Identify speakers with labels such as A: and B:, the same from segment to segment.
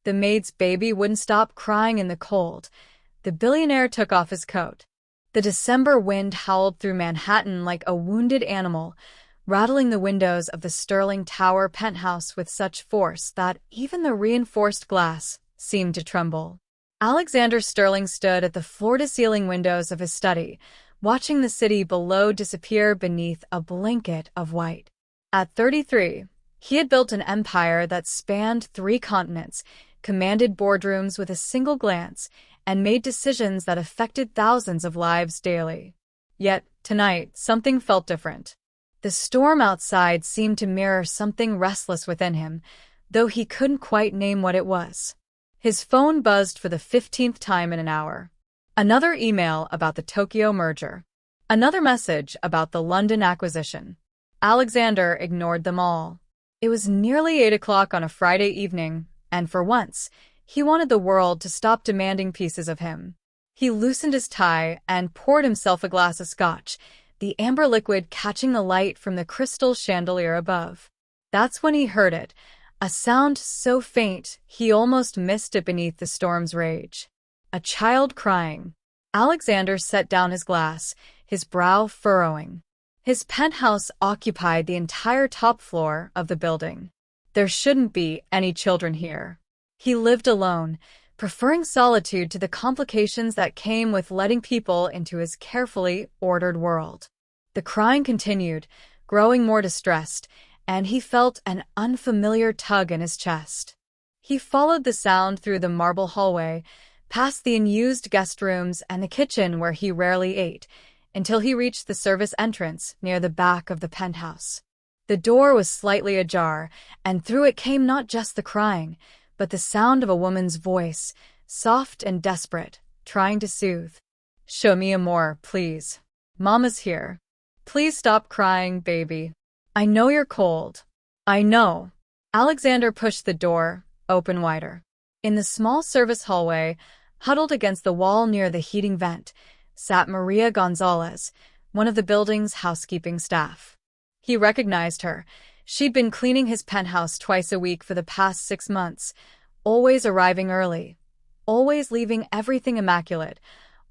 A: The maid's baby wouldn't stop crying in the cold. The billionaire took off his coat. The December wind howled through Manhattan like a wounded animal, rattling the windows of the Sterling Tower penthouse with such force that even the reinforced glass seemed to tremble. Alexander Sterling stood at the floor-to-ceiling windows of his study, watching the city below disappear beneath a blanket of white. At 33, he had built an empire that spanned 3 continents, commanded boardrooms with a single glance, and made decisions that affected thousands of lives daily. Yet, tonight, something felt different. The storm outside seemed to mirror something restless within him, though he couldn't quite name what it was. His phone buzzed for the 15th time in an hour. Another email about the Tokyo merger. Another message about the London acquisition. Alexander ignored them all. It was nearly 8 o'clock on a Friday evening, and for once, he wanted the world to stop demanding pieces of him. He loosened his tie and poured himself a glass of scotch, the amber liquid catching the light from the crystal chandelier above. That's when he heard it, a sound so faint he almost missed it beneath the storm's rage. A child crying. Alexander set down his glass, his brow furrowing. His penthouse occupied the entire top floor of the building. There shouldn't be any children here. He lived alone, preferring solitude to the complications that came with letting people into his carefully ordered world. The crying continued, growing more distressed, and he felt an unfamiliar tug in his chest. He followed the sound through the marble hallway, past the unused guest rooms and the kitchen where he rarely ate, until he reached the service entrance near the back of the penthouse. The door was slightly ajar, and through it came not just the crying, but the sound of a woman's voice, soft and desperate, trying to soothe. "Show me a more, please. Mama's here. Please stop crying, baby. I know you're cold. I know." Alexander pushed the door open wider. In the small service hallway, huddled against the wall near the heating vent, sat Maria Gonzalez, one of the building's housekeeping staff. He recognized her. She'd been cleaning his penthouse twice a week for the past 6 months, always arriving early, always leaving everything immaculate,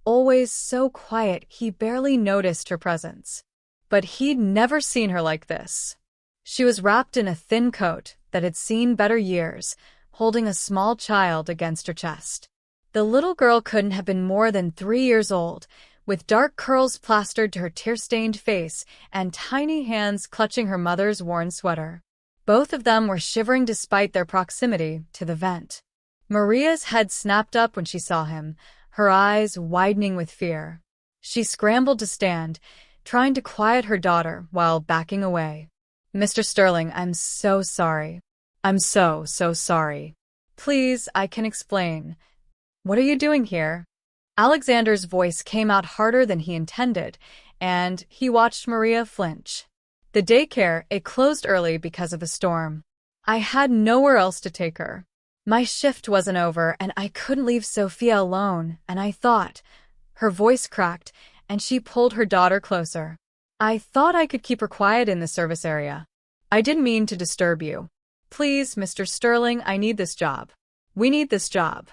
A: always so quiet he barely noticed her presence. But he'd never seen her like this. She was wrapped in a thin coat that had seen better years, holding a small child against her chest. The little girl couldn't have been more than 3 years old, with dark curls plastered to her tear-stained face and tiny hands clutching her mother's worn sweater. Both of them were shivering despite their proximity to the vent. Maria's head snapped up when she saw him, her eyes widening with fear. She scrambled to stand, trying to quiet her daughter while backing away. "Mr. Sterling, I'm so sorry. I'm so sorry. Please, I can explain. What are you doing here?" Alexander's voice came out harder than he intended, and he watched Maria flinch. "The daycare, it closed early because of the storm. I had nowhere else to take her. My shift wasn't over, and I couldn't leave Sophia alone, and I thought..." Her voice cracked, and she pulled her daughter closer. "I thought I could keep her quiet in the service area. I didn't mean to disturb you. Please, Mr. Sterling, I need this job. We need this job.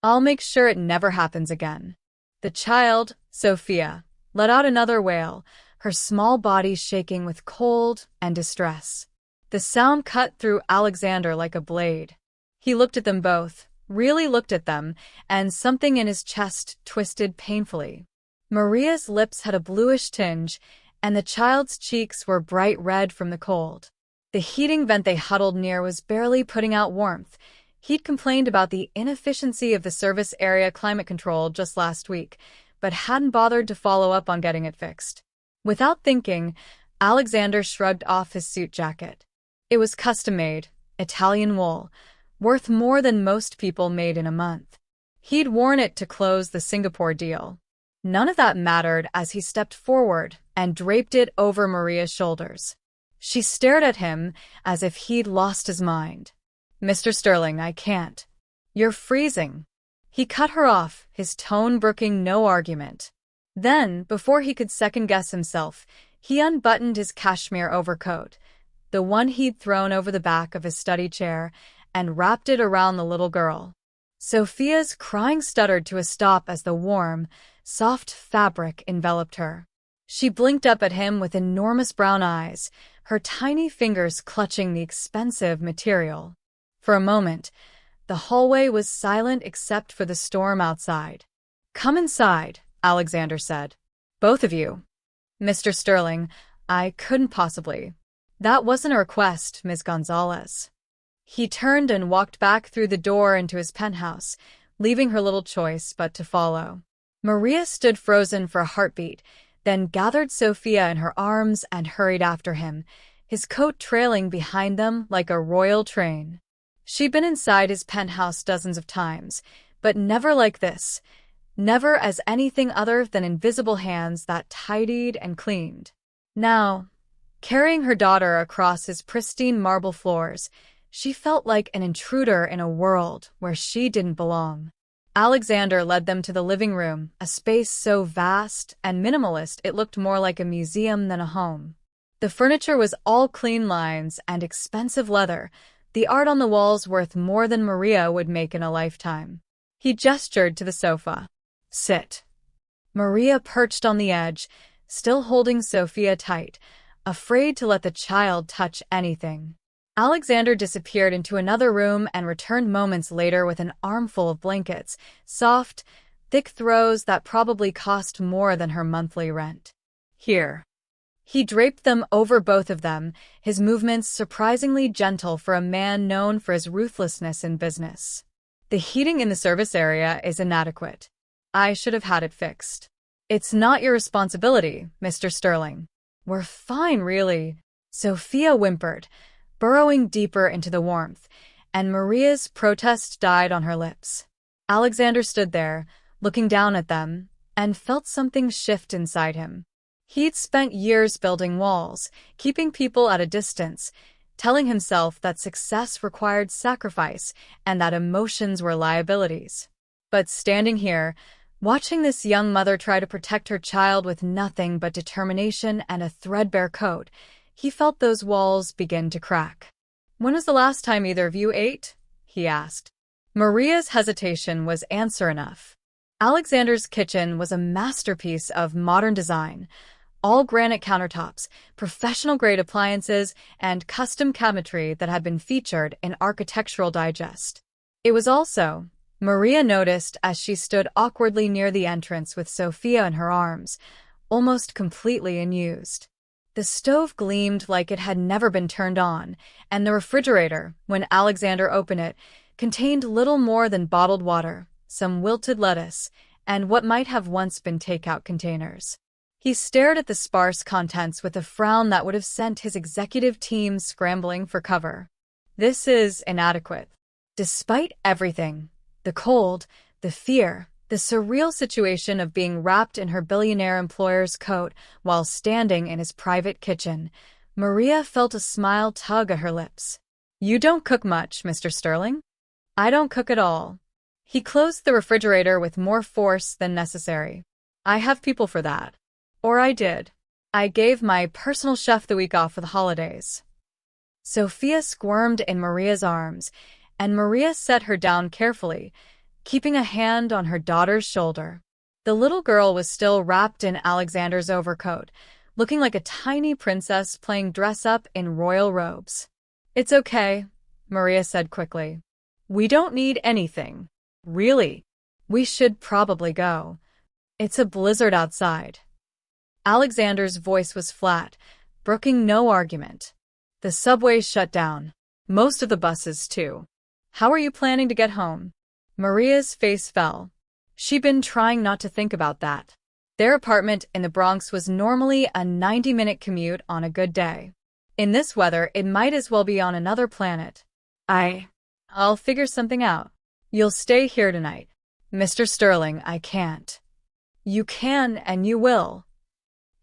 A: I'll make sure it never happens again." The child, Sophia, let out another wail, her small body shaking with cold and distress. The sound cut through Alexander like a blade. He looked at them both, really looked at them, and something in his chest twisted painfully. Maria's lips had a bluish tinge, and the child's cheeks were bright red from the cold. The heating vent they huddled near was barely putting out warmth. He'd complained about the inefficiency of the service area climate control just last week, but hadn't bothered to follow up on getting it fixed. Without thinking, Alexander shrugged off his suit jacket. It was custom-made, Italian wool, worth more than most people made in a month. He'd worn it to close the Singapore deal. None of that mattered as he stepped forward and draped it over Maria's shoulders. She stared at him as if he'd lost his mind. "Mr. Sterling, I can't. You're freezing." He cut her off, his tone brooking no argument. Then, before he could second-guess himself, he unbuttoned his cashmere overcoat, the one he'd thrown over the back of his study chair, and wrapped it around the little girl. Sophia's crying stuttered to a stop as the warm, soft fabric enveloped her. She blinked up at him with enormous brown eyes, her tiny fingers clutching the expensive material. For a moment, the hallway was silent except for the storm outside. "Come inside," Alexander said. "Both of you." "Mr. Sterling, I couldn't possibly." "That wasn't a request, Ms. Gonzalez." He turned and walked back through the door into his penthouse, leaving her little choice but to follow. Maria stood frozen for a heartbeat, then gathered Sophia in her arms and hurried after him, his coat trailing behind them like a royal train. She'd been inside his penthouse dozens of times, but never like this, never as anything other than invisible hands that tidied and cleaned. Now, carrying her daughter across his pristine marble floors, she felt like an intruder in a world where she didn't belong. Alexander led them to the living room, a space so vast and minimalist it looked more like a museum than a home. The furniture was all clean lines and expensive leather, the art on the walls worth more than Maria would make in a lifetime. He gestured to the sofa. "Sit." Maria perched on the edge, still holding Sophia tight, afraid to let the child touch anything. Alexander disappeared into another room and returned moments later with an armful of blankets, soft, thick throws that probably cost more than her monthly rent. "Here." He draped them over both of them, his movements surprisingly gentle for a man known for his ruthlessness in business. "The heating in the service area is inadequate. I should have had it fixed." "It's not your responsibility, Mr. Sterling." "We're fine, really," Sophia whimpered, burrowing deeper into the warmth, and Maria's protest died on her lips. Alexander stood there, looking down at them, and felt something shift inside him. He'd spent years building walls, keeping people at a distance, telling himself that success required sacrifice and that emotions were liabilities. But standing here, watching this young mother try to protect her child with nothing but determination and a threadbare coat, he felt those walls begin to crack. "When was the last time either of you ate?" he asked. Maria's hesitation was answer enough. Alexander's kitchen was a masterpiece of modern design, all granite countertops, professional-grade appliances, and custom cabinetry that had been featured in Architectural Digest. It was also, Maria noticed as she stood awkwardly near the entrance with Sophia in her arms, almost completely unused. The stove gleamed like it had never been turned on, and the refrigerator, when Alexander opened it, contained little more than bottled water, some wilted lettuce, and what might have once been takeout containers. He stared at the sparse contents with a frown that would have sent his executive team scrambling for cover. "This is inadequate." Despite everything, the cold, the fear, the surreal situation of being wrapped in her billionaire employer's coat while standing in his private kitchen, Maria felt a smile tug at her lips. "You don't cook much, Mr. Sterling?" "I don't cook at all." He closed the refrigerator with more force than necessary. "I have people for that. Or I did. I gave my personal chef the week off for the holidays." Sophia squirmed in Maria's arms, and Maria set her down carefully, keeping a hand on her daughter's shoulder. The little girl was still wrapped in Alexander's overcoat, looking like a tiny princess playing dress-up in royal robes. "It's okay," Maria said quickly. "We don't need anything. Really. We should probably go. It's a blizzard outside." Alexander's voice was flat, brooking no argument. "The subway's shut down. Most of the buses, too. How are you planning to get home?" Maria's face fell. She'd been trying not to think about that. Their apartment in the Bronx was normally a 90-minute commute on a good day. In this weather, it might as well be on another planet. I'll figure something out. You'll stay here tonight." "Mr. Sterling, I can't." "You can and you will."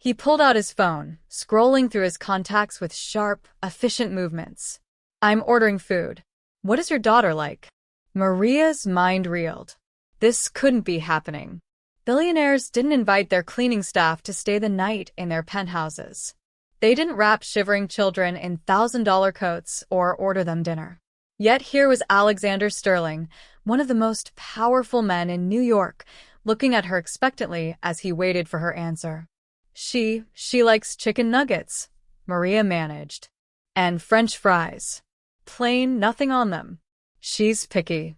A: He pulled out his phone, scrolling through his contacts with sharp, efficient movements. "I'm ordering food. What is your daughter like?" Maria's mind reeled. This couldn't be happening. Billionaires didn't invite their cleaning staff to stay the night in their penthouses. They didn't wrap shivering children in $1,000 coats or order them dinner. Yet here was Alexander Sterling, one of the most powerful men in New York, looking at her expectantly as he waited for her answer. She likes chicken nuggets, Maria managed. And French fries. Plain, nothing on them. She's picky.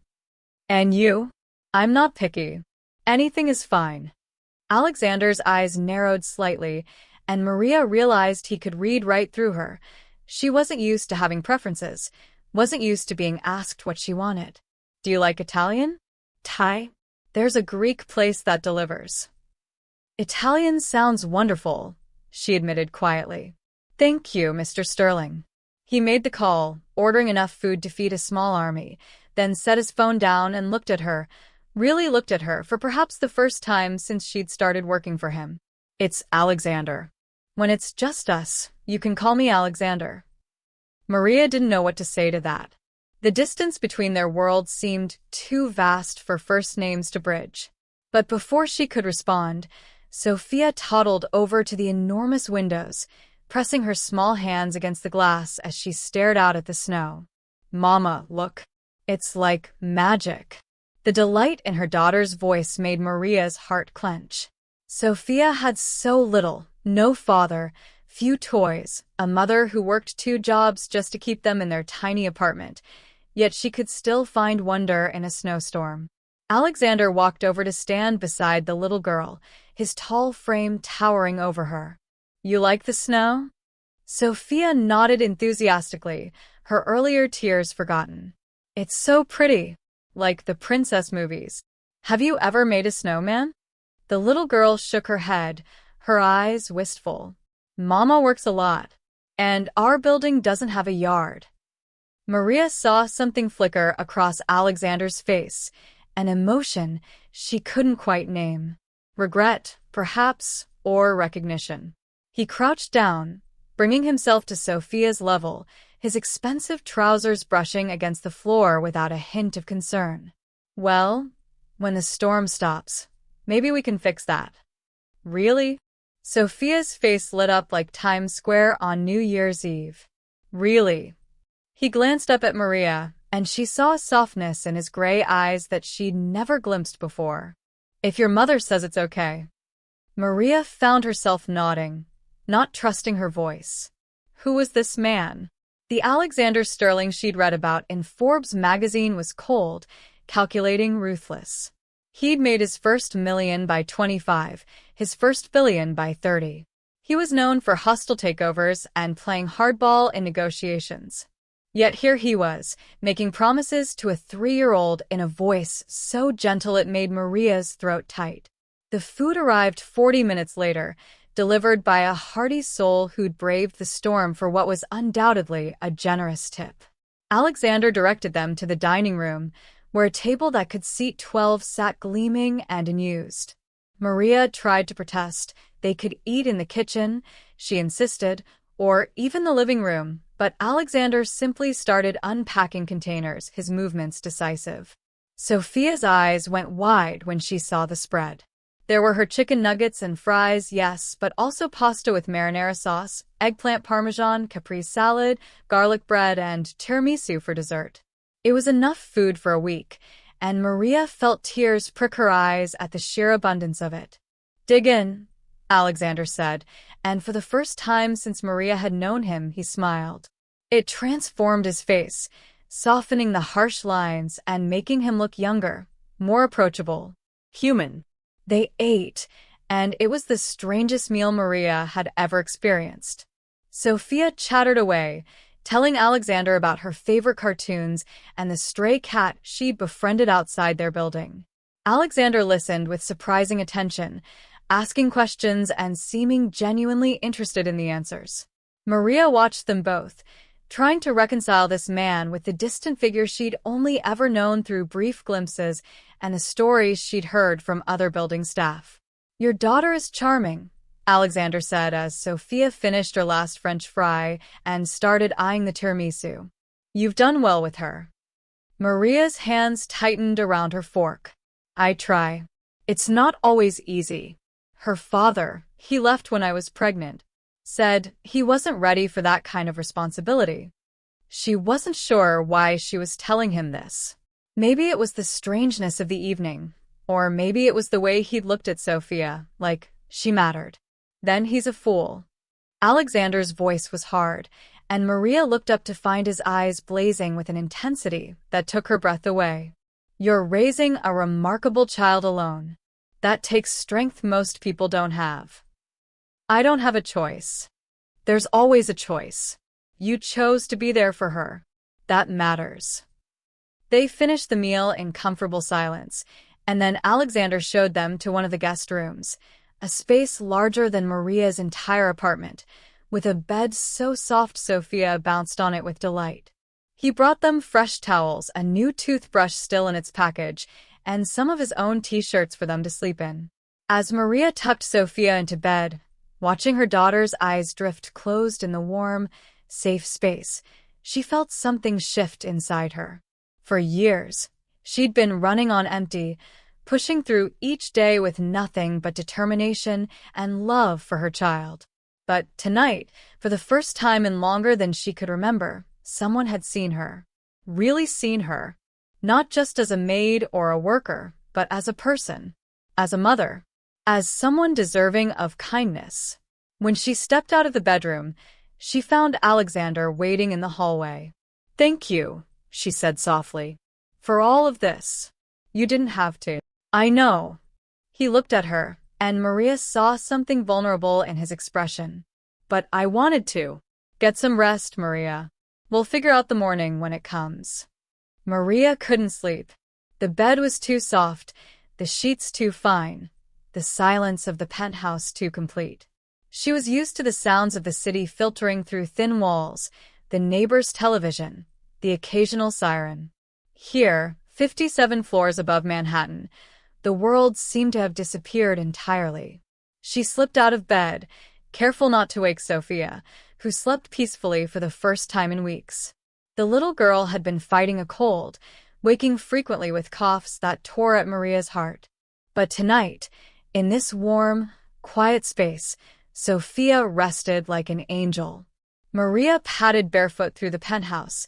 A: And you? I'm not picky. Anything is fine. Alexander's eyes narrowed slightly, and Maria realized he could read right through her. She wasn't used to having preferences, wasn't used to being asked what she wanted. Do you like Italian? Thai? There's a Greek place that delivers. Italian sounds wonderful, she admitted quietly. Thank you, Mr. Sterling. He made the call, ordering enough food to feed a small army, then set his phone down and looked at her, really looked at her for perhaps the first time since she'd started working for him. It's Alexander. When it's just us, you can call me Alexander. Maria didn't know what to say to that. The distance between their worlds seemed too vast for first names to bridge. But before she could respond, Sophia toddled over to the enormous windows, pressing her small hands against the glass as she stared out at the snow. Mama, look. It's like magic. The delight in her daughter's voice made Maria's heart clench. Sophia had so little, no father, few toys, a mother who worked 2 jobs just to keep them in their tiny apartment, yet she could still find wonder in a snowstorm. Alexander walked over to stand beside the little girl, his tall frame towering over her. You like the snow? Sophia nodded enthusiastically, her earlier tears forgotten. It's so pretty, like the princess movies. Have you ever made a snowman? The little girl shook her head, her eyes wistful. Mama works a lot, and our building doesn't have a yard. Maria saw something flicker across Alexander's face, an emotion she couldn't quite name. Regret, perhaps, or recognition. He crouched down, bringing himself to Sophia's level, his expensive trousers brushing against the floor without a hint of concern. Well, when the storm stops, maybe we can fix that. Really? Sophia's face lit up like Times Square on New Year's Eve. Really? He glanced up at Maria, and she saw a softness in his gray eyes that she'd never glimpsed before. If your mother says it's okay. Maria found herself nodding, not trusting her voice. Who was this man? The Alexander Sterling she'd read about in Forbes magazine was cold, calculating, ruthless. He'd made his first million by 25, his first billion by 30. He was known for hostile takeovers and playing hardball in negotiations. Yet here he was, making promises to a 3-year-old in a voice so gentle it made Maria's throat tight. The food arrived 40 minutes later, delivered by a hearty soul who'd braved the storm for what was undoubtedly a generous tip. Alexander directed them to the dining room, where a table that could seat 12 sat gleaming and unused. Maria tried to protest. They could eat in the kitchen, she insisted, or even the living room, but Alexander simply started unpacking containers, his movements decisive. Sophia's eyes went wide when she saw the spread. There were her chicken nuggets and fries, yes, but also pasta with marinara sauce, eggplant parmesan, caprese salad, garlic bread, and tiramisu for dessert. It was enough food for a week, and Maria felt tears prick her eyes at the sheer abundance of it. Dig in, Alexander said, and for the first time since Maria had known him, he smiled. It transformed his face, softening the harsh lines and making him look younger, more approachable, human. They ate, and it was the strangest meal Maria had ever experienced. Sophia chattered away, telling Alexander about her favorite cartoons and the stray cat she'd befriended outside their building. Alexander listened with surprising attention, asking questions and seeming genuinely interested in the answers. Maria watched them both, trying to reconcile this man with the distant figure she'd only ever known through brief glimpses and the stories she'd heard from other building staff. Your daughter is charming, Alexander said as Sophia finished her last French fry and started eyeing the tiramisu. You've done well with her. Maria's hands tightened around her fork. I try. It's not always easy. Her father, he left when I was pregnant, said he wasn't ready for that kind of responsibility. She wasn't sure why she was telling him this. Maybe it was the strangeness of the evening, or maybe it was the way he'd looked at Sophia, like she mattered. Then he's a fool. Alexander's voice was hard, and Maria looked up to find his eyes blazing with an intensity that took her breath away. You're raising a remarkable child alone. That takes strength most people don't have. I don't have a choice. There's always a choice. You chose to be there for her. That matters. They finished the meal in comfortable silence, and then Alexander showed them to one of the guest rooms, a space larger than Maria's entire apartment, with a bed so soft Sophia bounced on it with delight. He brought them fresh towels, a new toothbrush still in its package, and some of his own t-shirts for them to sleep in. As Maria tucked Sophia into bed, watching her daughter's eyes drift closed in the warm, safe space, she felt something shift inside her. For years, she'd been running on empty, pushing through each day with nothing but determination and love for her child. But tonight, for the first time in longer than she could remember, someone had seen her. Really seen her. Not just as a maid or a worker, but as a person. As a mother. As someone deserving of kindness. When she stepped out of the bedroom, she found Alexander waiting in the hallway. "Thank you," she said softly. "For all of this. You didn't have to." "I know." He looked at her, and Maria saw something vulnerable in his expression. "But I wanted to." "Get some rest, Maria. We'll figure out the morning when it comes." Maria couldn't sleep. The bed was too soft, the sheets too fine, the silence of the penthouse too complete. She was used to the sounds of the city filtering through thin walls, the neighbor's television, the occasional siren. Here, 57 floors above Manhattan, the world seemed to have disappeared entirely. She slipped out of bed, careful not to wake Sophia, who slept peacefully for the first time in weeks. The little girl had been fighting a cold, waking frequently with coughs that tore at Maria's heart. But tonight, in this warm, quiet space, Sophia rested like an angel. Maria padded barefoot through the penthouse,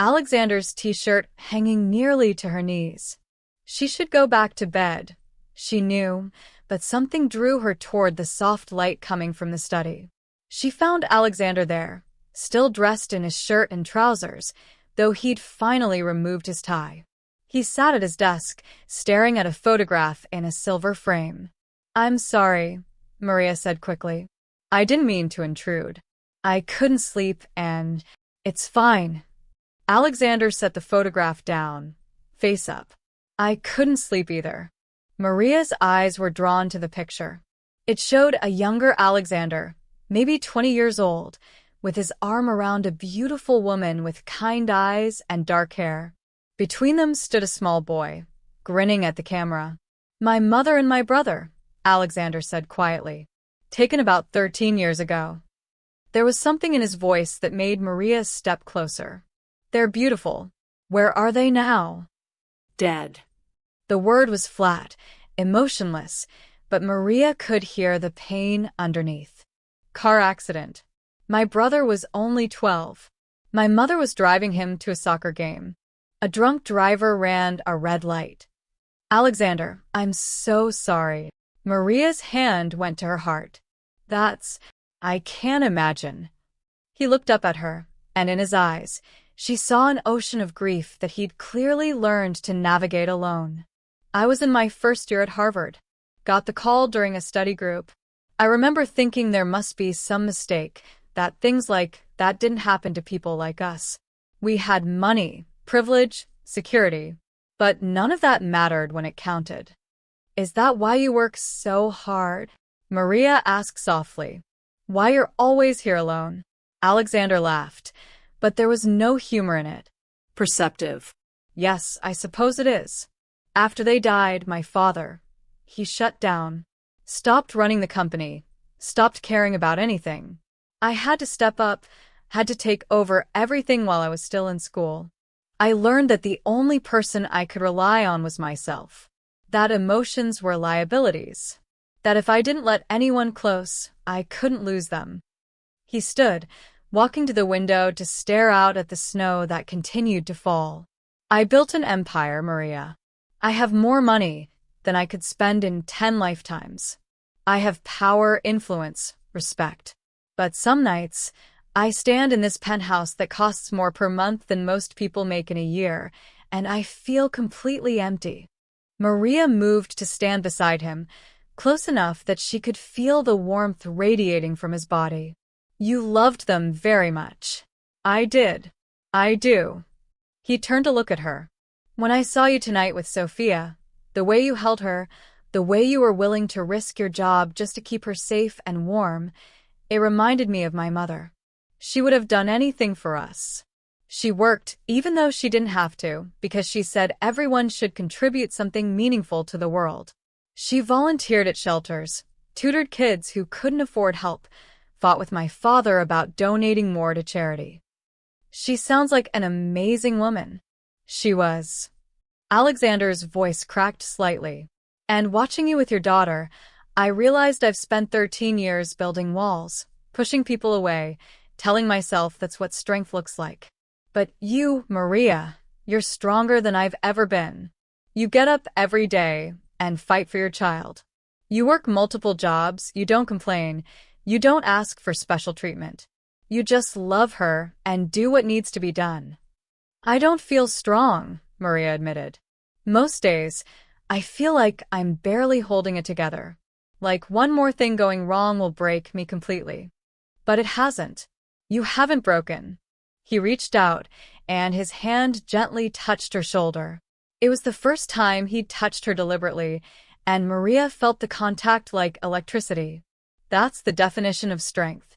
A: Alexander's t-shirt hanging nearly to her knees. She should go back to bed, she knew, but something drew her toward the soft light coming from the study. She found Alexander there, still dressed in his shirt and trousers, though he'd finally removed his tie. He sat at his desk, staring at a photograph in a silver frame. "I'm sorry," Maria said quickly. "I didn't mean to intrude. I couldn't sleep and—" "It's fine." Alexander set the photograph down, face up. "I couldn't sleep either." Maria's eyes were drawn to the picture. It showed a younger Alexander, maybe 20 years old, with his arm around a beautiful woman with kind eyes and dark hair. Between them stood a small boy, grinning at the camera. "My mother and my brother," Alexander said quietly. "Taken about 13 years ago." There was something in his voice that made Maria step closer. "They're beautiful. Where are they now?"
B: "Dead."
A: The word was flat, emotionless, but Maria could hear the pain underneath. "Car accident. My brother was only 12. My mother was driving him to a soccer game. A drunk driver ran a red light." "Alexander, I'm so sorry." Maria's hand went to her heart. I can't imagine." He looked up at her, and in his eyes, she saw an ocean of grief that he'd clearly learned to navigate alone. "I was in my first year at Harvard. Got the call during a study group. I remember thinking there must be some mistake, that things like that didn't happen to people like us. We had money, privilege, security, but none of that mattered when it counted." "Is that why you work so hard?" Maria asked softly. "Why you're always here alone?" Alexander laughed, but there was no humor in it.
B: "Perceptive."
A: "Yes, I suppose it is. After they died, my father, he shut down, stopped running the company, stopped caring about anything. I had to step up, had to take over everything while I was still in school. I learned that the only person I could rely on was myself. That emotions were liabilities. That if I didn't let anyone close, I couldn't lose them." He stood, walking to the window to stare out at the snow that continued to fall. I built an empire, Maria. I have more money than I could spend in 10 lifetimes. I have power, influence, respect. But some nights, I stand in this penthouse that costs more per month than most people make in a year, and I feel completely empty. Maria moved to stand beside him, close enough that she could feel the warmth radiating from his body. You loved them very much. I did. I do. He turned to look at her. When I saw you tonight with Sophia, the way you held her, the way you were willing to risk your job just to keep her safe and warm, it reminded me of my mother. She would have done anything for us. She worked, even though she didn't have to, because she said everyone should contribute something meaningful to the world. She volunteered at shelters, tutored kids who couldn't afford help, fought with my father about donating more to charity. She sounds like an amazing woman. She was. Alexander's voice cracked slightly. And watching you with your daughter, I realized I've spent 13 years building walls, pushing people away, telling myself that's what strength looks like. But you, Maria, you're stronger than I've ever been. You get up every day and fight for your child. You work multiple jobs, you don't complain, you don't ask for special treatment. You just love her and do what needs to be done. I don't feel strong, Maria admitted. Most days, I feel like I'm barely holding it together. Like one more thing going wrong will break me completely. But it hasn't. You haven't broken. He reached out, and his hand gently touched her shoulder. It was the first time he'd touched her deliberately, and Maria felt the contact like electricity. That's the definition of strength.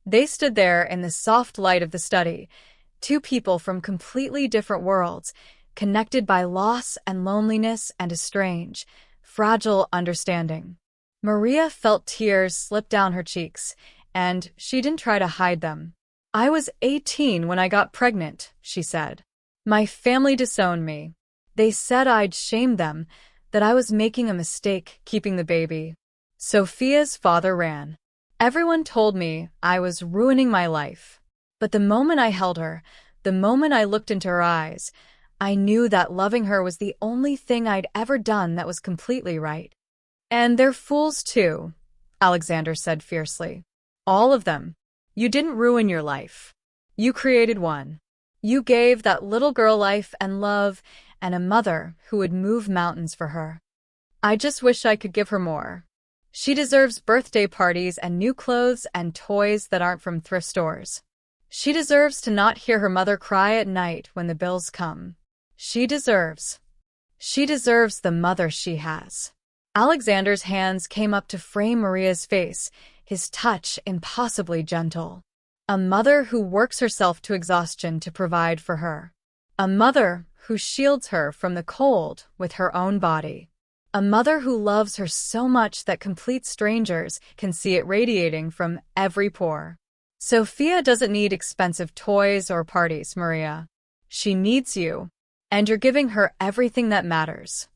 A: They stood there in the soft light of the study, two people from completely different worlds, connected by loss and loneliness and a strange, fragile understanding. Maria felt tears slip down her cheeks, and she didn't try to hide them. I was 18 when I got pregnant, she said. My family disowned me. They said I'd shamed them, that I was making a mistake keeping the baby. Sophia's father ran. Everyone told me I was ruining my life. But the moment I held her, the moment I looked into her eyes, I knew that loving her was the only thing I'd ever done that was completely right. And they're fools too, Alexander said fiercely. All of them. You didn't ruin your life. You created one. You gave that little girl life and love and a mother who would move mountains for her. I just wish I could give her more. She deserves birthday parties and new clothes and toys that aren't from thrift stores. She deserves to not hear her mother cry at night when the bills come. She deserves the mother she has. Alexander's hands came up to frame Maria's face, his touch impossibly gentle. A mother who works herself to exhaustion to provide for her. A mother who shields her from the cold with her own body. A mother who loves her so much that complete strangers can see it radiating from every pore. Sophia doesn't need expensive toys or parties, Maria. She needs you, and you're giving her everything that matters.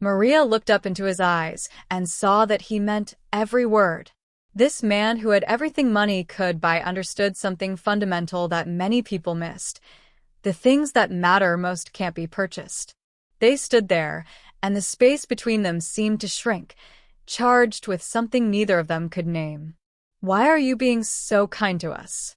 A: Maria looked up into his eyes and saw that he meant every word. This man who had everything money could buy understood something fundamental that many people missed. The things that matter most can't be purchased. They stood there, and the space between them seemed to shrink, charged with something neither of them could name. Why are you being so kind to us?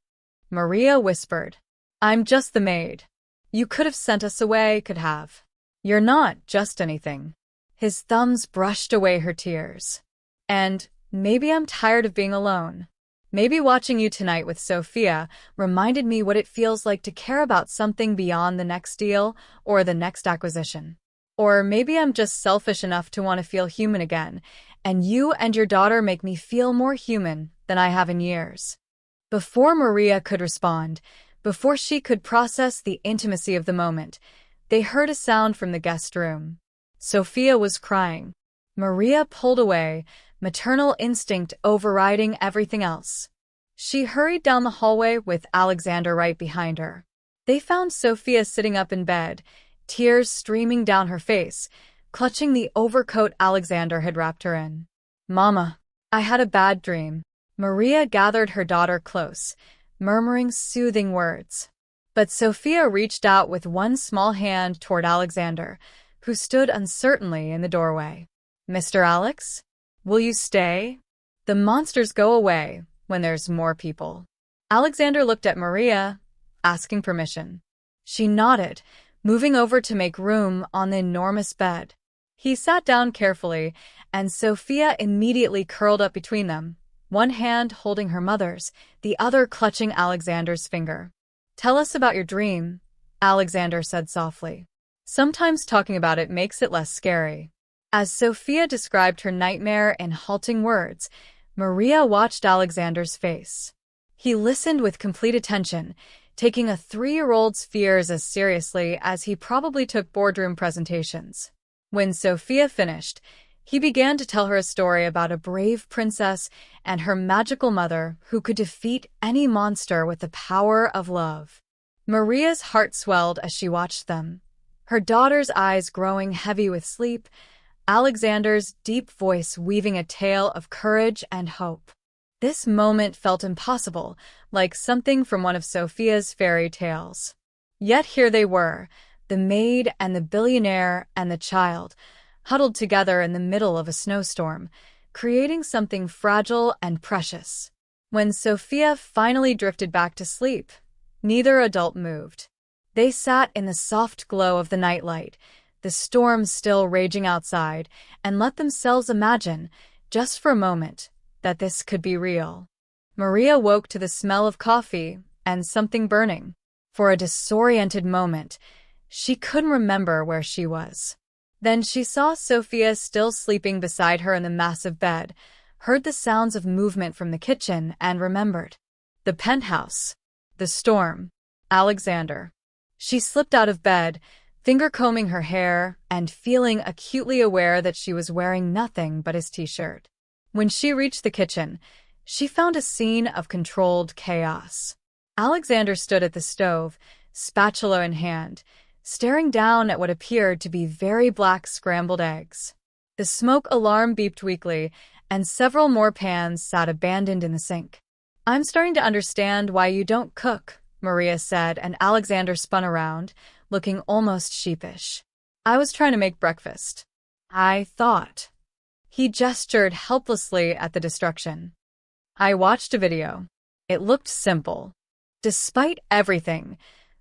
A: Maria whispered. I'm just the maid. You could have sent us away, could have. You're not just anything. His thumbs brushed away her tears. And maybe I'm tired of being alone. Maybe watching you tonight with Sophia reminded me what it feels like to care about something beyond the next deal or the next acquisition. Or maybe I'm just selfish enough to want to feel human again, and you and your daughter make me feel more human than I have in years. Before Maria could respond, before she could process the intimacy of the moment, they heard a sound from the guest room. Sophia was crying. Maria pulled away, maternal instinct overriding everything else. She hurried down the hallway with Alexander right behind her. They found Sophia sitting up in bed, tears streaming down her face, clutching the overcoat Alexander had wrapped her in. Mama, I had a bad dream. Maria gathered her daughter close, murmuring soothing words. But Sophia reached out with one small hand toward Alexander, who stood uncertainly in the doorway. "Mr. Alex? Will you stay? The monsters go away when there's more people." Alexander looked at Maria, asking permission. She nodded, moving over to make room on the enormous bed. He sat down carefully, and Sophia immediately curled up between them, one hand holding her mother's, the other clutching Alexander's finger. "Tell us about your dream," Alexander said softly. "Sometimes talking about it makes it less scary." As Sophia described her nightmare in halting words, Maria watched Alexander's face. He listened with complete attention, taking a 3-year-old's fears as seriously as he probably took boardroom presentations. When Sophia finished, he began to tell her a story about a brave princess and her magical mother who could defeat any monster with the power of love. Maria's heart swelled as she watched them, her daughter's eyes growing heavy with sleep, Alexander's deep voice weaving a tale of courage and hope. This moment felt impossible, like something from one of Sophia's fairy tales. Yet here they were, the maid and the billionaire and the child, huddled together in the middle of a snowstorm, creating something fragile and precious. When Sophia finally drifted back to sleep, neither adult moved. They sat in the soft glow of the nightlight, the storm still raging outside, and let themselves imagine, just for a moment, that this could be real. Maria woke to the smell of coffee and something burning. For a disoriented moment, she couldn't remember where she was. Then she saw Sophia still sleeping beside her in the massive bed, heard the sounds of movement from the kitchen, and remembered. The penthouse. The storm. Alexander. She slipped out of bed, finger-combing her hair, and feeling acutely aware that she was wearing nothing but his t-shirt. When she reached the kitchen, she found a scene of controlled chaos. Alexander stood at the stove, spatula in hand, staring down at what appeared to be very black scrambled eggs. The smoke alarm beeped weakly, and several more pans sat abandoned in the sink. "I'm starting to understand why you don't cook," Maria said, and Alexander spun around, looking almost sheepish. "I was trying to make breakfast. I thought." He gestured helplessly at the destruction. "I watched a video. It looked simple. Despite everything,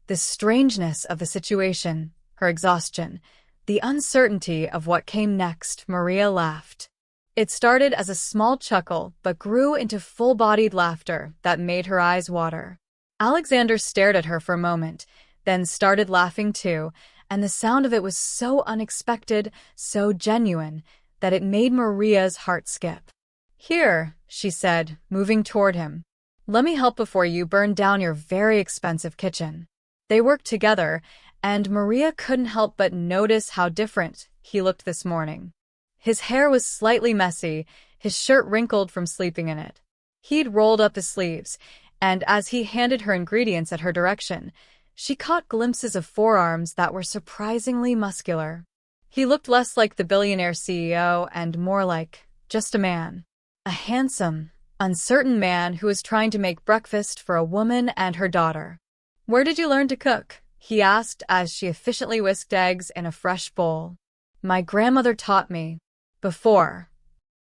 A: the strangeness of the situation, her exhaustion, the uncertainty of what came next," Maria laughed. It started as a small chuckle but grew into full-bodied laughter that made her eyes water. Alexander stared at her for a moment, then started laughing too, and the sound of it was so unexpected, so genuine, that it made Maria's heart skip. "Here," she said, moving toward him. "Let me help before you burn down your very expensive kitchen." They worked together, and Maria couldn't help but notice how different he looked this morning. His hair was slightly messy, his shirt wrinkled from sleeping in it. He'd rolled up his sleeves, and as he handed her ingredients at her direction, she caught glimpses of forearms that were surprisingly muscular. He looked less like the billionaire CEO and more like just a man. A handsome, uncertain man who was trying to make breakfast for a woman and her daughter. "Where did you learn to cook?" he asked as she efficiently whisked eggs in a fresh bowl. "My grandmother taught me. Before."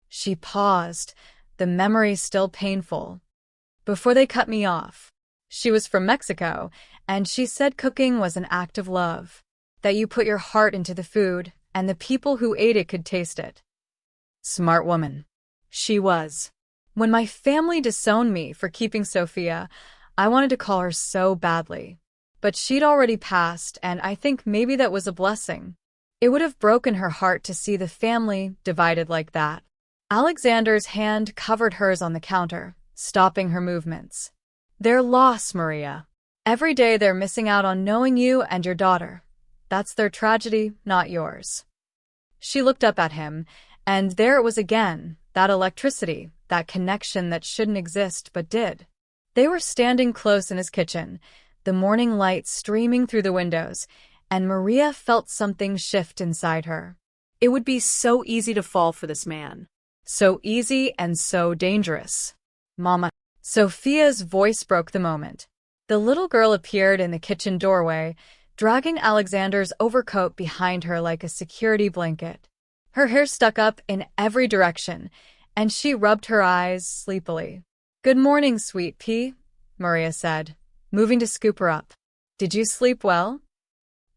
A: She paused, the memory still painful. "Before they cut me off. She was from Mexico, and she said cooking was an act of love. That you put your heart into the food, and the people who ate it could taste it." Smart woman. She was. When my family disowned me for keeping Sophia, I wanted to call her so badly. But she'd already passed, and I think maybe that was a blessing. It would have broken her heart to see the family divided like that. Alexander's hand covered hers on the counter, stopping her movements. "Their loss, Maria. Every day they're missing out on knowing you and your daughter. That's their tragedy, not yours." She looked up at him, and there it was again, that electricity, that connection that shouldn't exist but did. They were standing close in his kitchen, the morning light streaming through the windows, and Maria felt something shift inside her.
B: It would be so easy to fall for this man.
A: So easy and so dangerous. "Mama," Sophia's voice broke the moment. The little girl appeared in the kitchen doorway, dragging Alexander's overcoat behind her like a security blanket. Her hair stuck up in every direction, and she rubbed her eyes sleepily. "Good morning, sweet pea," Maria said, moving to scoop her up. "Did you sleep well?"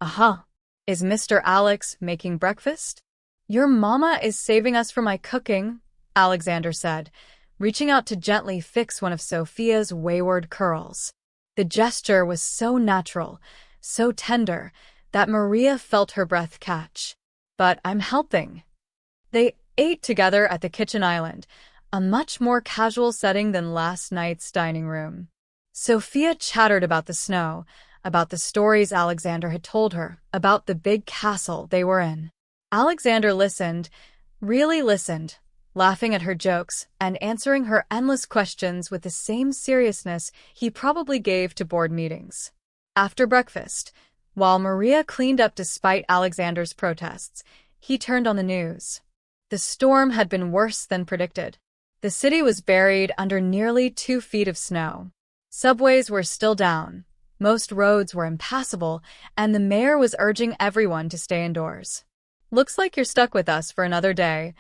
A: "Uh-huh. Is Mr. Alex making breakfast?" "Your mama is saving us from my cooking," Alexander said, reaching out to gently fix one of Sophia's wayward curls. The gesture was so natural, so tender, that Maria felt her breath catch. "But I'm helping." They ate together at the kitchen island, a much more casual setting than last night's dining room. Sophia chattered about the snow, about the stories Alexander had told her, about the big castle they were in. Alexander listened, really listened, laughing at her jokes and answering her endless questions with the same seriousness he probably gave to board meetings. After breakfast, while Maria cleaned up despite Alexander's protests, he turned on the news. The storm had been worse than predicted. The city was buried under nearly 2 feet of snow. Subways were still down, most roads were impassable, and the mayor was urging everyone to stay indoors. "Looks like you're stuck with us for another day,"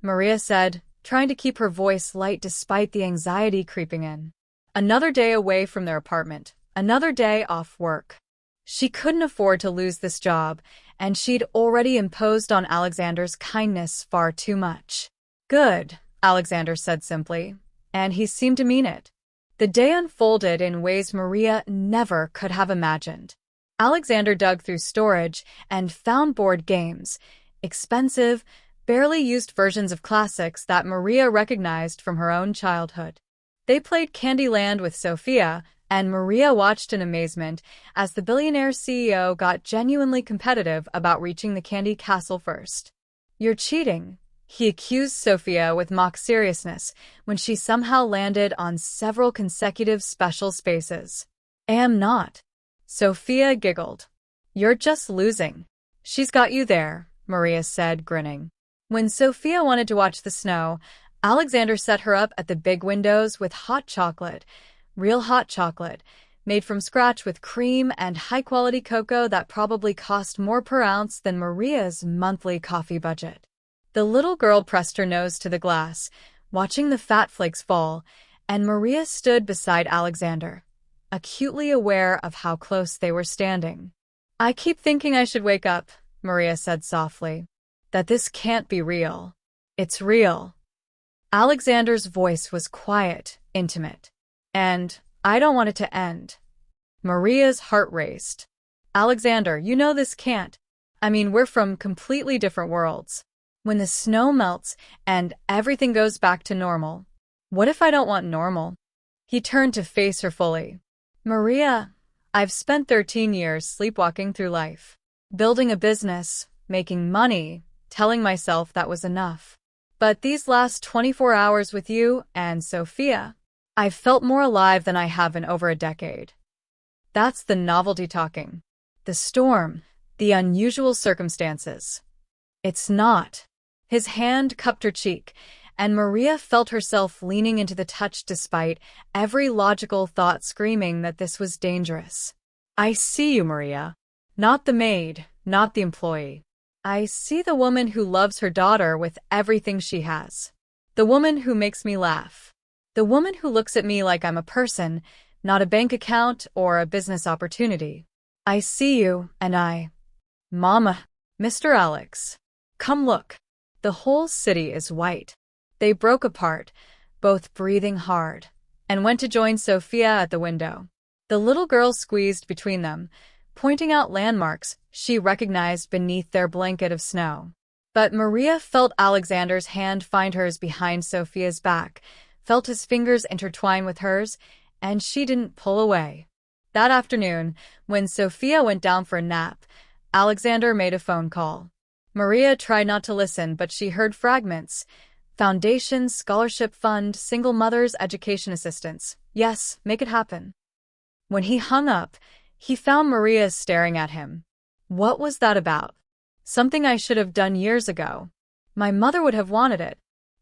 A: Maria said, trying to keep her voice light despite the anxiety creeping in. Another day away from their apartment, another day off work. She couldn't afford to lose this job, and she'd already imposed on Alexander's kindness far too much. "Good," Alexander said simply, and he seemed to mean it. The day unfolded in ways Maria never could have imagined. Alexander dug through storage and found board games, expensive, barely used versions of classics that Maria recognized from her own childhood. They played Candyland with Sophia, and Maria watched in amazement as the Billionaire CEO got genuinely competitive about reaching the candy castle first. "You're cheating," he accused Sophia with mock seriousness when she somehow landed on several consecutive special spaces. "Am not." Sophia giggled. "You're just losing." "She's got you there," Maria said, grinning. When Sophia wanted to watch the snow, Alexander set her up at the big windows with hot chocolate, real hot chocolate, made from scratch with cream and high-quality cocoa that probably cost more per ounce than Maria's monthly coffee budget. The little girl pressed her nose to the glass, watching the fat flakes fall, and Maria stood beside Alexander, acutely aware of how close they were standing. "I keep thinking I should wake up," Maria said softly. "That this can't be real." "It's real." Alexander's voice was quiet, intimate. "And I don't want it to end." Maria's heart raced. "Alexander, you know this can't. I mean, we're from completely different worlds. When the snow melts and everything goes back to normal, what if I don't want normal?" He turned to face her fully. "Maria, I've spent 13 years sleepwalking through life, building a business, making money, telling myself that was enough. But these last 24 hours with you and Sophia, I've felt more alive than I have in over a decade." That's the novelty talking. The storm, the unusual circumstances. "It's not." His hand cupped her cheek, and Maria felt herself leaning into the touch despite every logical thought screaming that this was dangerous. "I see you, Maria. Not the maid, not the employee. I see the woman who loves her daughter with everything she has. The woman who makes me laugh. The woman who looks at me like I'm a person, not a bank account or a business opportunity. I see you, and Mama, Mr. Alex, come look. The whole city is white." They broke apart, both breathing hard, and went to join Sophia at the window. The little girl squeezed between them, pointing out landmarks she recognized beneath their blanket of snow. But Maria felt Alexander's hand find hers behind Sophia's back, felt his fingers intertwine with hers, and she didn't pull away. That afternoon, when Sophia went down for a nap, Alexander made a phone call. Maria tried not to listen, but she heard fragments. Foundation, scholarship fund, single mothers, education assistance. Yes, make it happen. When he hung up, he found Maria staring at him. What was that about? Something I should have done years ago. My mother would have wanted it.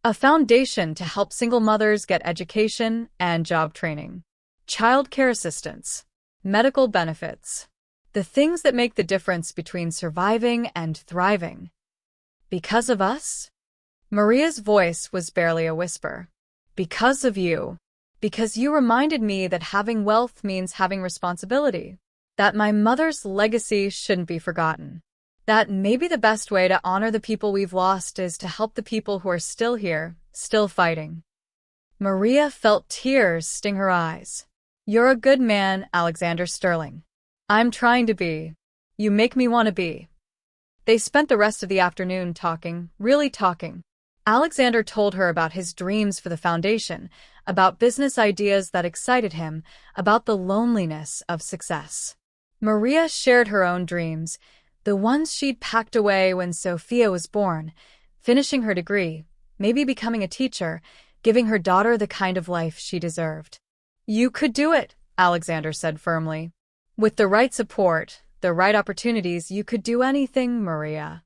A: A foundation to help single mothers get education and job training, childcare assistance, medical benefits, the things that make the difference between surviving and thriving. Because of us? Maria's voice was barely a whisper. Because of you. Because you reminded me that having wealth means having responsibility. That my mother's legacy shouldn't be forgotten. That maybe the best way to honor the people we've lost is to help the people who are still here, still fighting. Maria felt tears sting her eyes. You're a good man, Alexander Sterling. I'm trying to be. You make me want to be. They spent the rest of the afternoon talking, really talking. Alexander told her about his dreams for the foundation, about business ideas that excited him, about the loneliness of success. Maria shared her own dreams, the ones she'd packed away when Sophia was born, finishing her degree, maybe becoming a teacher, giving her daughter the kind of life she deserved. You could do it, Alexander said firmly. With the right support, the right opportunities, you could do anything, Maria.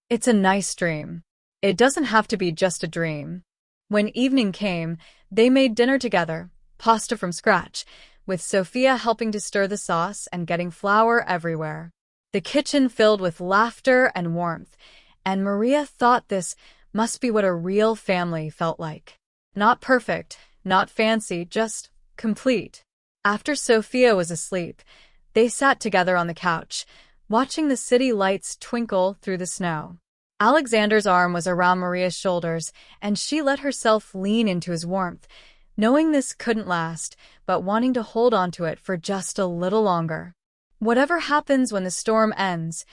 A: It's a nice dream. It doesn't have to be just a dream. When evening came, they made dinner together, pasta from scratch, with Sophia helping to stir the sauce and getting flour everywhere. The kitchen filled with laughter and warmth, and Maria thought this must be what a real family felt like. Not perfect, not fancy, just complete. After Sophia was asleep, they sat together on the couch, watching the city lights twinkle through the snow. Alexander's arm was around Maria's shoulders, and she let herself lean into his warmth, knowing this couldn't last, but wanting to hold on to it for just a little longer. Whatever happens when the storm ends,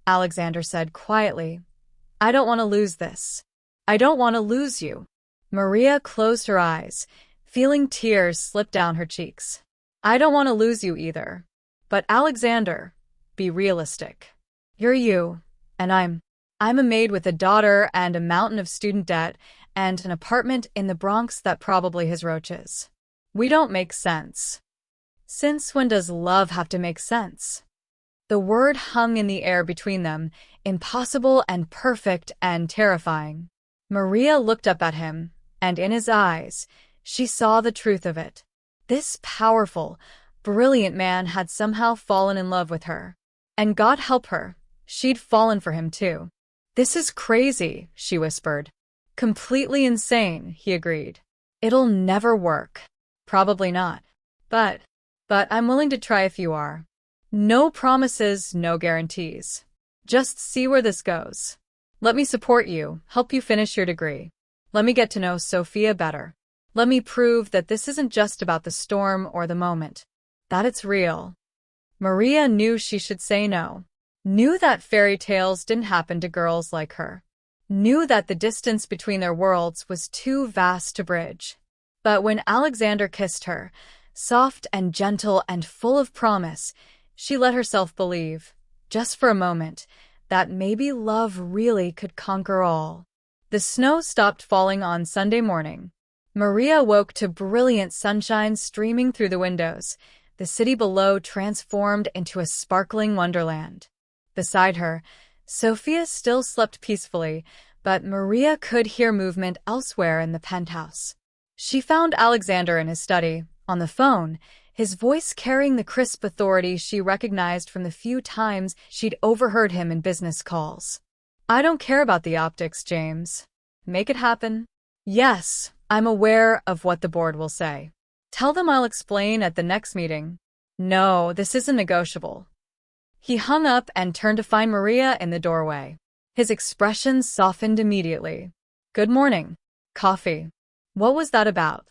A: Alexander said quietly, I don't want to lose this. I don't want to lose you. Maria closed her eyes, feeling tears slip down her cheeks. I don't want to lose you either. But Alexander, be realistic. You're you, and I'm a maid with a daughter and a mountain of student debt and an apartment in the Bronx that probably has roaches. We don't make sense. Since when does love have to make sense? The word hung in the air between them, impossible and perfect and terrifying. Maria looked up at him, and in his eyes, she saw the truth of it. This powerful, brilliant man had somehow fallen in love with her. And God help her, she'd fallen for him too. This is crazy, she whispered. Completely insane, he agreed. It'll never work. Probably not. But I'm willing to try if you are. No promises, no guarantees. Just see where this goes. Let me support you, help you finish your degree. Let me get to know Sophia better. Let me prove that this isn't just about the storm or the moment. That it's real. Maria knew she should say no. Knew that fairy tales didn't happen to girls like her. Knew that the distance between their worlds was too vast to bridge. But when Alexander kissed her, soft and gentle and full of promise, she let herself believe, just for a moment, that maybe love really could conquer all. The snow stopped falling on Sunday morning. Maria woke to brilliant sunshine streaming through the windows, the city below transformed into a sparkling wonderland. Beside her, Sophia still slept peacefully, but Maria could hear movement elsewhere in the penthouse. She found Alexander in his study, on the phone, his voice carrying the crisp authority she recognized from the few times she'd overheard him in business calls. I don't care about the optics, James. Make it happen. Yes, I'm aware of what the board will say. Tell them I'll explain at the next meeting. No, this isn't negotiable. He hung up and turned to find Maria in the doorway. His expression softened immediately. Good morning. Coffee. What was that about?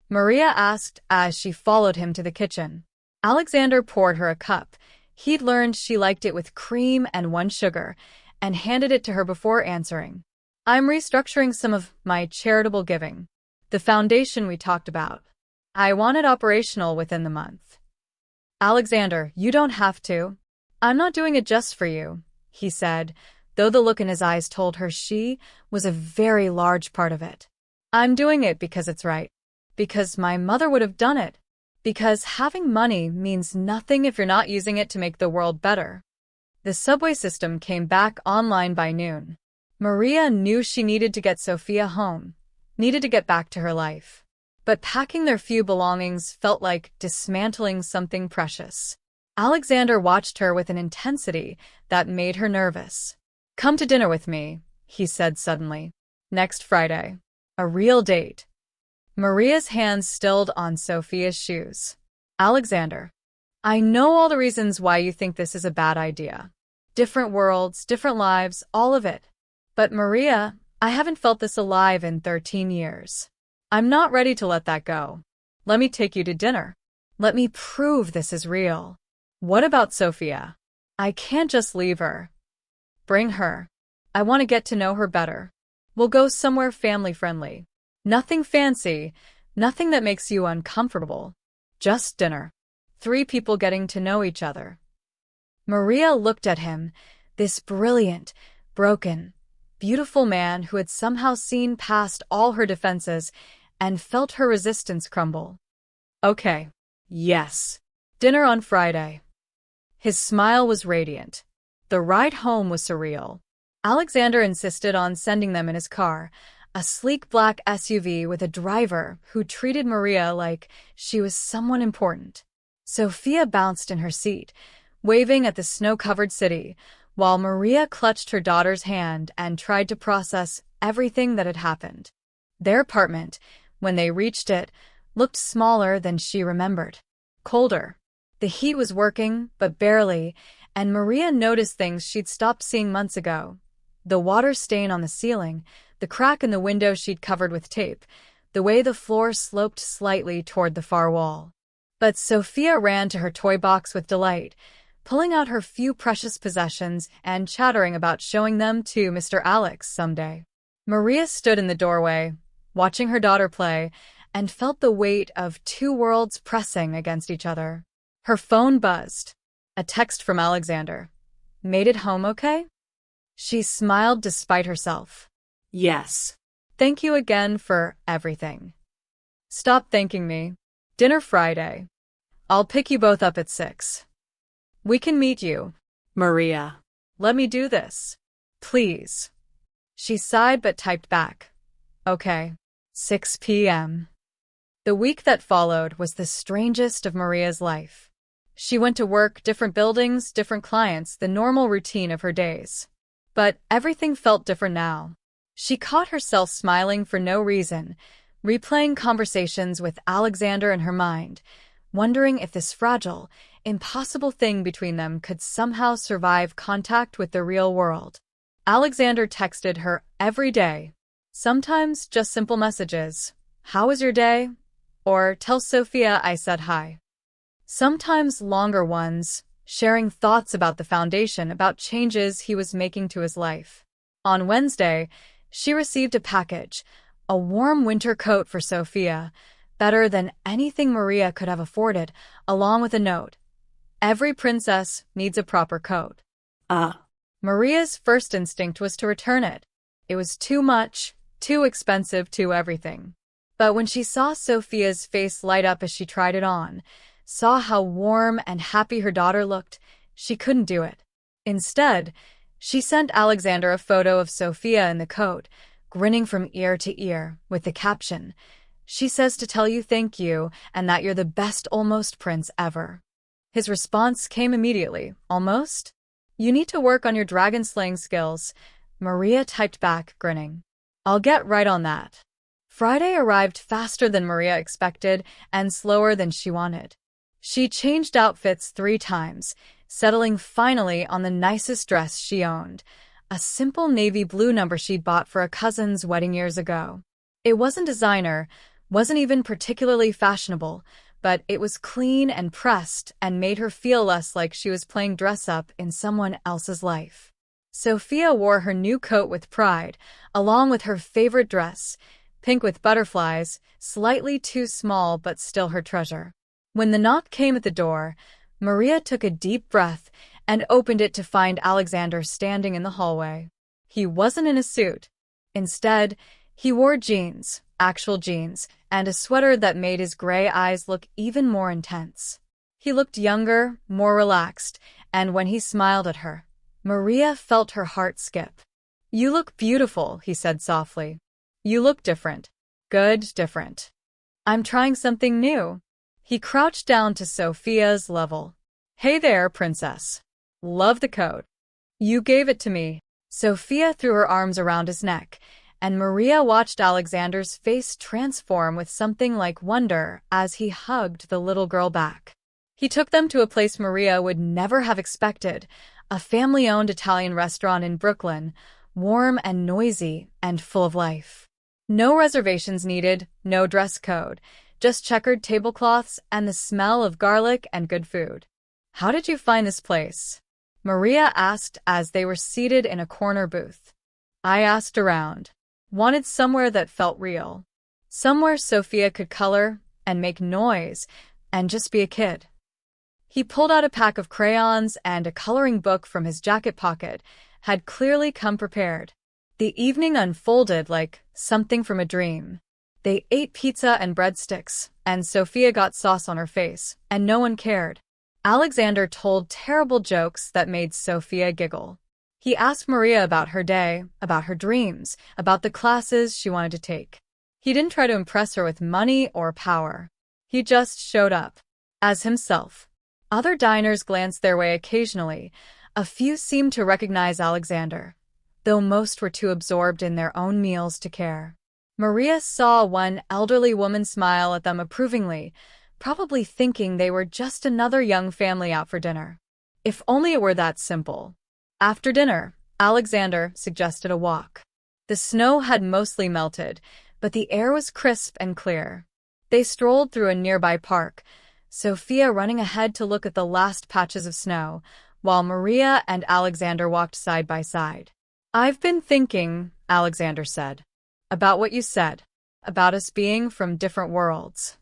A: Maria asked as she followed him to the kitchen. Alexander poured her a cup. He'd learned she liked it with cream and 1 sugar, and handed it to her before answering. I'm restructuring some of my charitable giving. The foundation we talked about. I want it operational within the month. Alexander, you don't have to. I'm not doing it just for you, he said, though the look in his eyes told her she was a very large part of it. I'm doing it because it's right. Because my mother would have done it. Because having money means nothing if you're not using it to make the world better. The subway system came back online by noon. Maria knew she needed to get Sophia home, needed to get back to her life. But packing their few belongings felt like dismantling something precious. Alexander watched her with an intensity that made her nervous. "Come to dinner with me," he said suddenly. "Next Friday. A real date." Maria's hands stilled on Sophia's shoes. "Alexander, I know all the reasons why you think this is a bad idea. Different worlds, different lives, all of it. But Maria, I haven't felt this alive in 13 years. I'm not ready to let that go. Let me take you to dinner. Let me prove this is real. What about Sophia? I can't just leave her. Bring her. I want to get to know her better. We'll go somewhere family-friendly. Nothing fancy, nothing that makes you uncomfortable. Just dinner. 3 people getting to know each other." Maria looked at him, this brilliant, broken, beautiful man who had somehow seen past all her defenses and felt her resistance crumble. "Okay. Yes. Dinner on Friday." His smile was radiant. The ride home was surreal. Alexander insisted on sending them in his car, a sleek black SUV with a driver who treated Maria like she was someone important. Sophia bounced in her seat, waving at the snow-covered city, while Maria clutched her daughter's hand and tried to process everything that had happened. Their apartment, when they reached it, looked smaller than she remembered. Colder. The heat was working, but barely, and Maria noticed things she'd stopped seeing months ago. The water stain on the ceiling, the crack in the window she'd covered with tape, the way the floor sloped slightly toward the far wall. But Sophia ran to her toy box with delight, pulling out her few precious possessions and chattering about showing them to Mr. Alex someday. Maria stood in the doorway, watching her daughter play, and felt the weight of 2 worlds pressing against each other. Her phone buzzed. A text from Alexander. "Made it home okay?" She smiled despite herself.
B: Yes.
A: "Thank you again for everything." "Stop thanking me. Dinner Friday. I'll pick you both up at 6. We can meet you."
B: Maria.
A: "Let me do this. Please." She sighed but typed back. "Okay. 6 p.m. The week that followed was the strangest of Maria's life. She went to work, different buildings, different clients, the normal routine of her days. But everything felt different now. She caught herself smiling for no reason, replaying conversations with Alexander in her mind, wondering if this fragile, impossible thing between them could somehow survive contact with the real world. Alexander texted her every day. Sometimes just simple messages. "How was your day?" Or "Tell Sophia I said hi." Sometimes longer ones, sharing thoughts about the foundation, about changes he was making to his life. On Wednesday, she received a package, a warm winter coat for Sophia, better than anything Maria could have afforded, along with a note. "Every princess needs a proper coat." Maria's first instinct was to return it. It was too much, too expensive, too everything. But when she saw Sophia's face light up as she tried it on, saw how warm and happy her daughter looked, she couldn't do it. Instead, she sent Alexander a photo of Sophia in the coat, grinning from ear to ear, with the caption, "She says to tell you thank you and that you're the best almost prince ever." His response came immediately. "Almost? You need to work on your dragon slaying skills," Maria typed back, grinning. "I'll get right on that." Friday arrived faster than Maria expected and slower than she wanted. She changed outfits 3 times, settling finally on the nicest dress she owned, a simple navy blue number she'd bought for a cousin's wedding years ago. It wasn't designer, wasn't even particularly fashionable, but it was clean and pressed and made her feel less like she was playing dress-up in someone else's life. Sophia wore her new coat with pride, along with her favorite dress, pink with butterflies, slightly too small but still her treasure. When the knock came at the door, Maria took a deep breath and opened it to find Alexander standing in the hallway. He wasn't in a suit. Instead, he wore jeans, actual jeans, and a sweater that made his gray eyes look even more intense. He looked younger, more relaxed, and when he smiled at her, Maria felt her heart skip. "You look beautiful," he said softly. "You look different." Good, different. I'm trying something new. He crouched down to Sophia's level. Hey there, princess. Love the coat. You gave it to me. Sophia threw her arms around his neck, and Maria watched Alexander's face transform with something like wonder as he hugged the little girl back. He took them to a place Maria would never have expected, a family-owned Italian restaurant in Brooklyn, warm and noisy and full of life. No reservations needed, no dress code, just checkered tablecloths and the smell of garlic and good food. How did you find this place? Maria asked as they were seated in a corner booth. I asked around. Wanted somewhere that felt real. Somewhere Sophia could color and make noise and just be a kid. He pulled out a pack of crayons and a coloring book from his jacket pocket, had clearly come prepared. The evening unfolded like something from a dream. They ate pizza and breadsticks, and Sophia got sauce on her face, and no one cared. Alexander told terrible jokes that made Sophia giggle. He asked Maria about her day, about her dreams, about the classes she wanted to take. He didn't try to impress her with money or power. He just showed up as himself. Other diners glanced their way occasionally. A few seemed to recognize Alexander, though most were too absorbed in their own meals to care. Maria saw one elderly woman smile at them approvingly, probably thinking they were just another young family out for dinner. If only it were that simple. After dinner, Alexander suggested a walk. The snow had mostly melted, but the air was crisp and clear. They strolled through a nearby park, Sophia running ahead to look at the last patches of snow, while Maria and Alexander walked side by side. I've been thinking, Alexander said, about what you said, about us being from different worlds.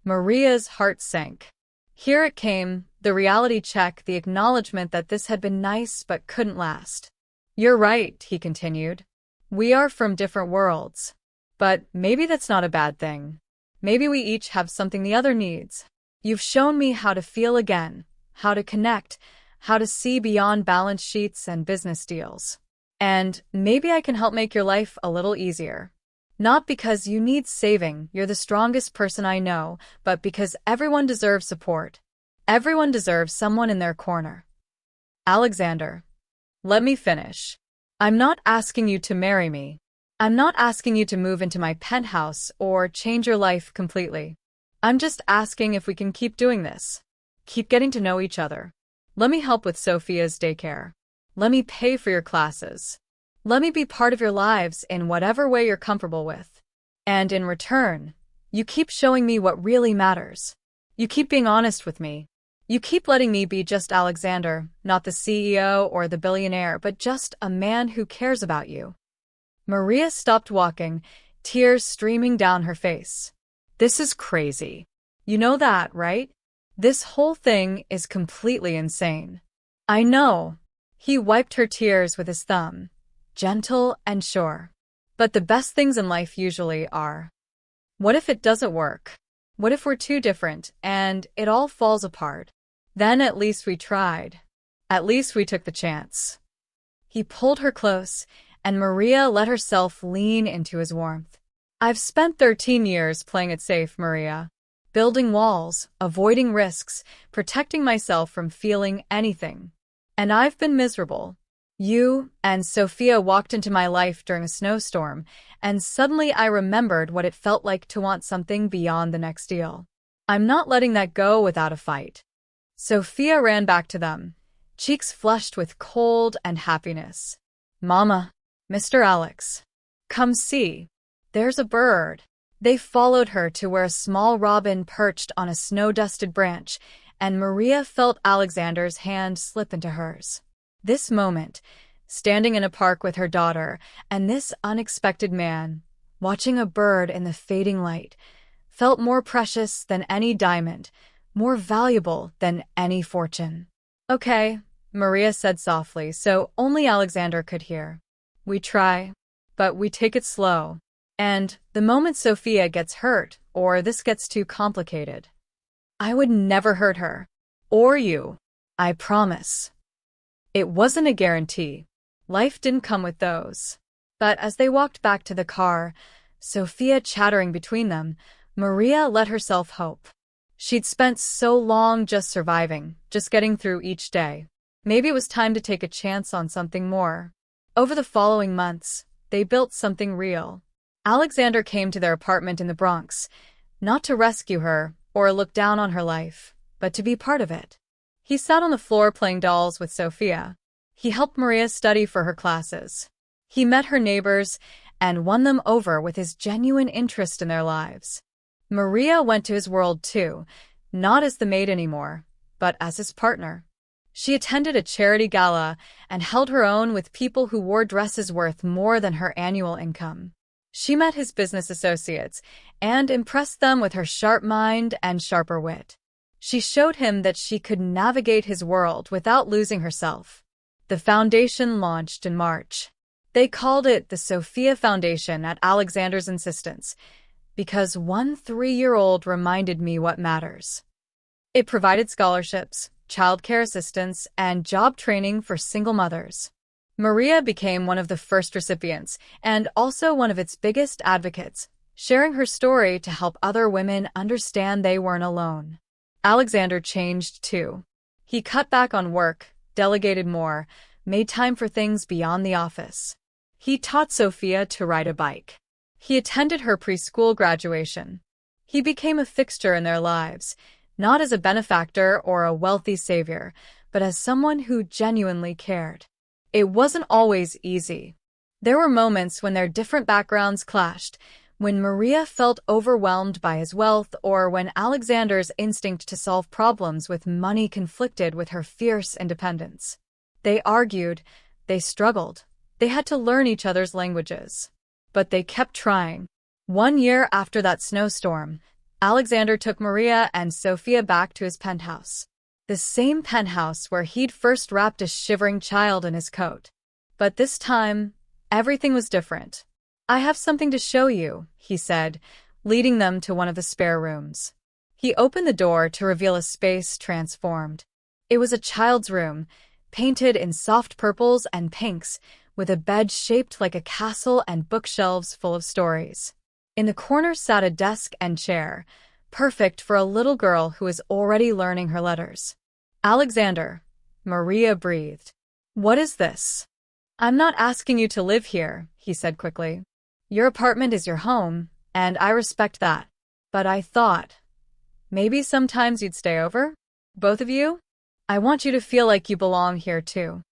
A: Maria's heart sank. Here it came, the reality check, the acknowledgement that this had been nice but couldn't last. You're right, he continued. We are from different worlds. But maybe that's not a bad thing. Maybe we each have something the other needs. You've shown me how to feel again, how to connect, how to see beyond balance sheets and business deals. And maybe I can help make your life a little easier. Not because you need saving, you're the strongest person I know, but because everyone deserves support. Everyone deserves someone in their corner. Alexander, let me finish. I'm not asking you to marry me. I'm not asking you to move into my penthouse or change your life completely. I'm just asking if we can keep doing this. Keep getting to know each other. Let me help with Sophia's daycare. Let me pay for your classes. Let me be part of your lives in whatever way you're comfortable with. And in return, you keep showing me what really matters. You keep being honest with me. You keep letting me be just Alexander, not the CEO or the billionaire, but just a man who cares about you. Maria stopped walking, tears streaming down her face. This is crazy. You know that, right? This whole thing is completely insane. I know. He wiped her tears with his thumb. Gentle and sure. But the best things in life usually are. What if it doesn't work? What if we're too different and it all falls apart? Then at least we tried. At least we took the chance. He pulled her close, and Maria let herself lean into his warmth. I've spent 13 years playing it safe, Maria. Building walls, avoiding risks, protecting myself from feeling anything. And I've been miserable. You and Sophia walked into my life during a snowstorm, and suddenly I remembered what it felt like to want something beyond the next deal. I'm not letting that go without a fight. Sophia ran back to them, cheeks flushed with cold and happiness. Mama, Mr. Alex, come see. There's a bird. They followed her to where a small robin perched on a snow-dusted branch, and Maria felt Alexander's hand slip into hers. This moment, standing in a park with her daughter, and this unexpected man, watching a bird in the fading light, felt more precious than any diamond, more valuable than any fortune. Okay, Maria said softly, so only Alexander could hear. We try, but we take it slow. And the moment Sophia gets hurt, or this gets too complicated, I would never hurt her. Or you. I promise. It wasn't a guarantee. Life didn't come with those. But as they walked back to the car, Sophia chattering between them, Maria let herself hope. She'd spent so long just surviving, just getting through each day. Maybe it was time to take a chance on something more. Over the following months, they built something real. Alexander came to their apartment in the Bronx, not to rescue her or look down on her life, but to be part of it. He sat on the floor playing dolls with Sophia. He helped Maria study for her classes. He met her neighbors and won them over with his genuine interest in their lives. Maria went to his world too, not as the maid anymore, but as his partner. She attended a charity gala and held her own with people who wore dresses worth more than her annual income. She met his business associates and impressed them with her sharp mind and sharper wit. She showed him that she could navigate his world without losing herself. The foundation launched in March. They called it the Sophia Foundation at Alexander's insistence, because one 3-year-old reminded me what matters. It provided scholarships, childcare assistance, and job training for single mothers. Maria became one of the first recipients and also one of its biggest advocates, sharing her story to help other women understand they weren't alone. Alexander changed too. He cut back on work, delegated more, made time for things beyond the office. He taught Sophia to ride a bike. He attended her preschool graduation. He became a fixture in their lives, not as a benefactor or a wealthy savior, but as someone who genuinely cared. It wasn't always easy. There were moments when their different backgrounds clashed, when Maria felt overwhelmed by his wealth or when Alexander's instinct to solve problems with money conflicted with her fierce independence. They argued, they struggled, they had to learn each other's languages. But they kept trying. 1 year after that snowstorm, Alexander took Maria and Sophia back to his penthouse. The same penthouse where he'd first wrapped a shivering child in his coat. But this time, everything was different. "I have something to show you," he said, leading them to one of the spare rooms. He opened the door to reveal a space transformed. It was a child's room, painted in soft purples and pinks, with a bed shaped like a castle and bookshelves full of stories. In the corner sat a desk and chair, perfect for a little girl who was already learning her letters. "Alexander," Maria breathed. "What is this?" "I'm not asking you to live here," he said quickly. "Your apartment is your home, and I respect that. But I thought, maybe sometimes you'd stay over? Both of you? I want you to feel like you belong here too."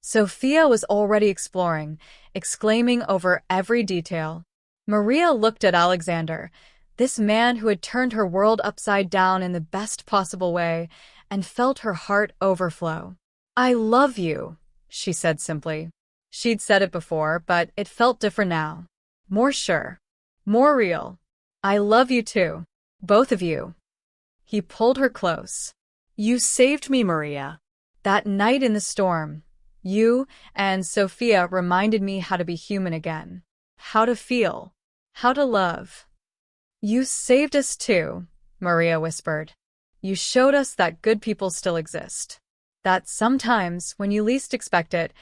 A: Sophia was already exploring, exclaiming over every detail. Maria looked at Alexander, this man who had turned her world upside down in the best possible way, and felt her heart overflow. "I love you," she said simply. She'd said it before, but it felt different now. More sure. More real. "I love you too. Both of you." He pulled her close. "You saved me, Maria. That night in the storm, you and Sophia reminded me how to be human again. How to feel. How to love." "You saved us too," Maria whispered. "You showed us that good people still exist. That sometimes, when you least expect it,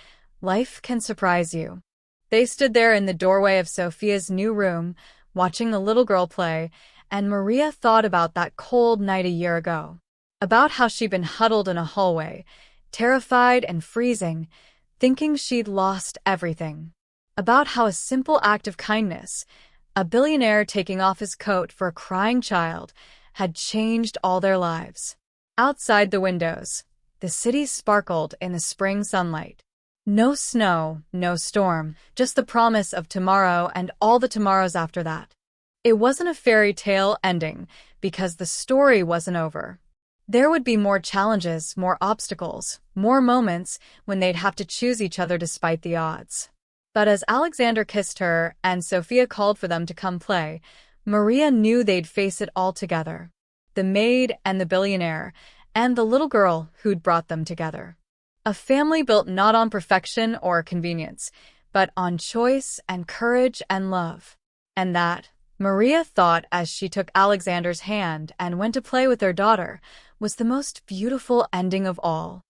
A: life can surprise you." They stood there in the doorway of Sophia's new room, watching the little girl play, and Maria thought about that cold night a year ago. About how she'd been huddled in a hallway, terrified and freezing, thinking she'd lost everything. About how a simple act of kindness, a billionaire taking off his coat for a crying child, had changed all their lives. Outside the windows, the city sparkled in the spring sunlight. No snow, no storm, just the promise of tomorrow and all the tomorrows after that. It wasn't a fairy tale ending, because the story wasn't over. There would be more challenges, more obstacles, more moments when they'd have to choose each other despite the odds. But as Alexander kissed her and Sophia called for them to come play, Maria knew they'd face it all together. The maid and the billionaire, and the little girl who'd brought them together. A family built not on perfection or convenience, but on choice and courage and love. And that, Maria thought as she took Alexander's hand and went to play with their daughter, was the most beautiful ending of all.